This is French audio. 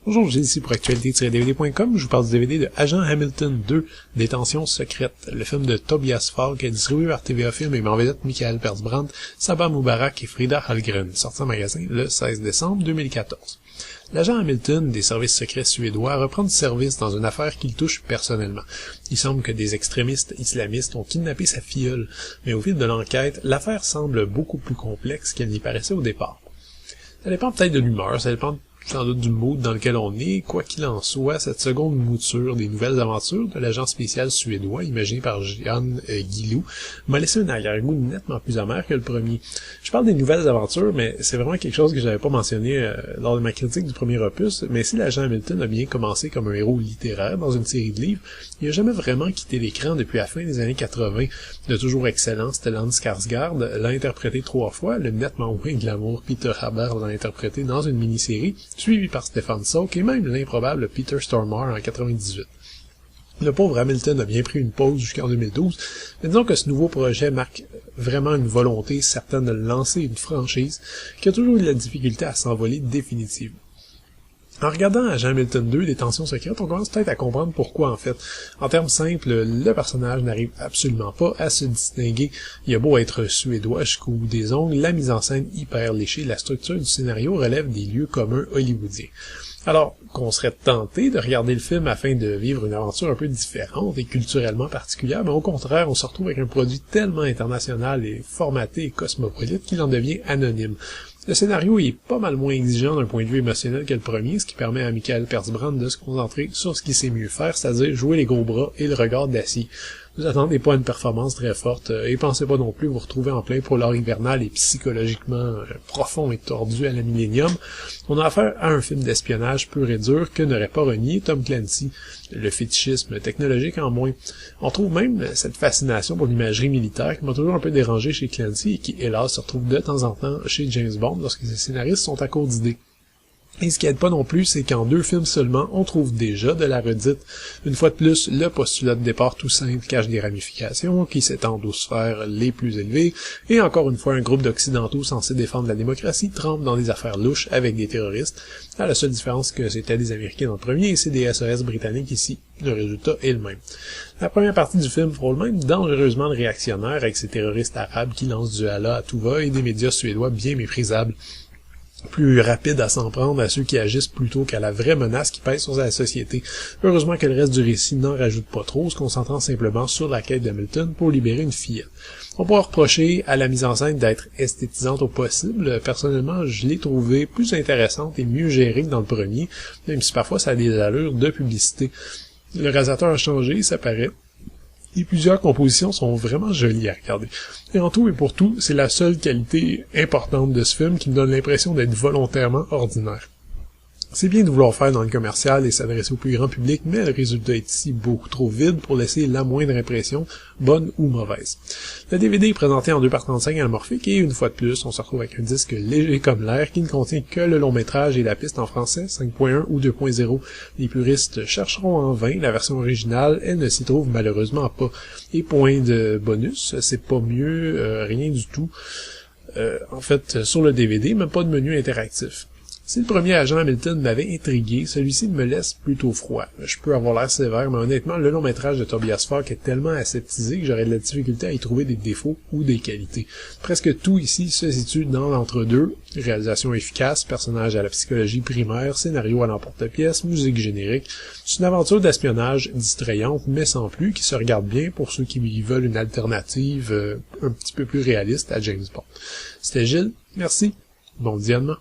Bonjour, j'ai ici pour actualité-dvd.com. Je vous parle du DVD de Agent Hamilton 2, Détention secrète, le film de Tobias Falk, distribué par TVA Film et met en vedette Michael Persbrandt, Sabah Moubarak et Frida Hallgren, sorti en magasin le 16 décembre 2014. L'agent Hamilton des services secrets suédois reprend du service dans une affaire qu'il touche personnellement. Il semble que des extrémistes islamistes ont kidnappé sa filleule, mais au fil de l'enquête, l'affaire semble beaucoup plus complexe qu'elle n'y paraissait au départ. Ça dépend peut-être de l'humeur, ça dépend sans doute du mood dans lequel on est. Quoi qu'il en soit, cette seconde mouture des nouvelles aventures de l'agent spécial suédois, imaginé par Jan Guillou, m'a laissé un arrière-goût nettement plus amer que le premier. Je parle des nouvelles aventures, mais c'est vraiment quelque chose que j'avais pas mentionné lors de ma critique du premier opus, mais si l'agent Hamilton a bien commencé comme un héros littéraire dans une série de livres, il n'a jamais vraiment quitté l'écran depuis la fin des années 80. Le toujours excellent Stellan Skarsgård l'a interprété 3 fois, le nettement moins glamour Peter Haber l'a interprété dans une mini-série, suivi par Stefan Sauk et même l'improbable Peter Stormare en 98. Le pauvre Hamilton a bien pris une pause jusqu'en 2012, mais disons que ce nouveau projet marque vraiment une volonté certaine de lancer une franchise qui a toujours eu de la difficulté à s'envoler définitivement. En regardant Agent Hamilton 2, Détention secrète, on commence peut-être à comprendre pourquoi en fait. En termes simples, le personnage n'arrive absolument pas à se distinguer. Il a beau être suédois jusqu'au bout des ongles, la mise en scène hyper léchée, la structure du scénario relève des lieux communs hollywoodiens. Alors, qu'on serait tenté de regarder le film afin de vivre une aventure un peu différente et culturellement particulière, mais au contraire, on se retrouve avec un produit tellement international et formaté et cosmopolite qu'il en devient anonyme. Le scénario est pas mal moins exigeant d'un point de vue émotionnel que le premier, ce qui permet à Michael Persbrandt de se concentrer sur ce qu'il sait mieux faire, c'est-à-dire jouer les gros bras et le regard d'acier. Vous attendez pas une performance très forte, et pensez pas non plus vous retrouver en plein prologue hivernal et psychologiquement profond et tordu à la Millennium. On a affaire à un film d'espionnage pur et dur que n'aurait pas renié Tom Clancy, le fétichisme technologique en moins. On trouve même cette fascination pour l'imagerie militaire qui m'a toujours un peu dérangé chez Clancy et qui, hélas, se retrouve de temps en temps chez James Bond lorsque ses scénaristes sont à court d'idées. Et ce qui aide pas non plus, c'est qu'en 2 films seulement, on trouve déjà de la redite. Une fois de plus, le postulat de départ tout simple cache des ramifications qui s'étendent aux sphères les plus élevées, et encore une fois, un groupe d'occidentaux censés défendre la démocratie trempe dans des affaires louches avec des terroristes, à la seule différence que c'était des Américains dans le premier et c'est des SES britanniques ici. Le résultat est le même. La première partie du film frôle même dangereusement le réactionnaire avec ces terroristes arabes qui lancent du Allah à tout va et des médias suédois bien méprisables, plus rapide à s'en prendre à ceux qui agissent plutôt qu'à la vraie menace qui pèse sur la société. Heureusement que le reste du récit n'en rajoute pas trop, se concentrant simplement sur la quête d'Hamilton pour libérer une fillette. On pourra reprocher à la mise en scène d'être esthétisante au possible. Personnellement, je l'ai trouvée plus intéressante et mieux gérée que dans le premier, même si parfois ça a des allures de publicité. Le réalisateur a changé, ça paraît. Et plusieurs compositions sont vraiment jolies à regarder. Et en tout et pour tout, c'est la seule qualité importante de ce film qui me donne l'impression d'être volontairement ordinaire. C'est bien de vouloir faire dans le commercial et s'adresser au plus grand public, mais le résultat est ici beaucoup trop vide pour laisser la moindre impression, bonne ou mauvaise. Le DVD est présenté en 2x35 anamorphique et une fois de plus, on se retrouve avec un disque léger comme l'air qui ne contient que le long métrage et la piste en français 5.1 ou 2.0. Les puristes chercheront en vain la version originale, elle ne s'y trouve malheureusement pas. Et point de bonus, c'est pas mieux, rien du tout. En fait, sur le DVD, même pas de menu interactif. Si le premier Agent Hamilton m'avait intrigué, celui-ci me laisse plutôt froid. Je peux avoir l'air sévère, mais honnêtement, le long métrage de Tobias Falk est tellement aseptisé que j'aurais de la difficulté à y trouver des défauts ou des qualités. Presque tout ici se situe dans l'entre-deux. Réalisation efficace, personnage à la psychologie primaire, scénario à l'emporte-pièce, musique générique. C'est une aventure d'espionnage distrayante, mais sans plus, qui se regarde bien pour ceux qui veulent une alternative un petit peu plus réaliste à James Bond. C'était Gilles, merci, bon visionnement.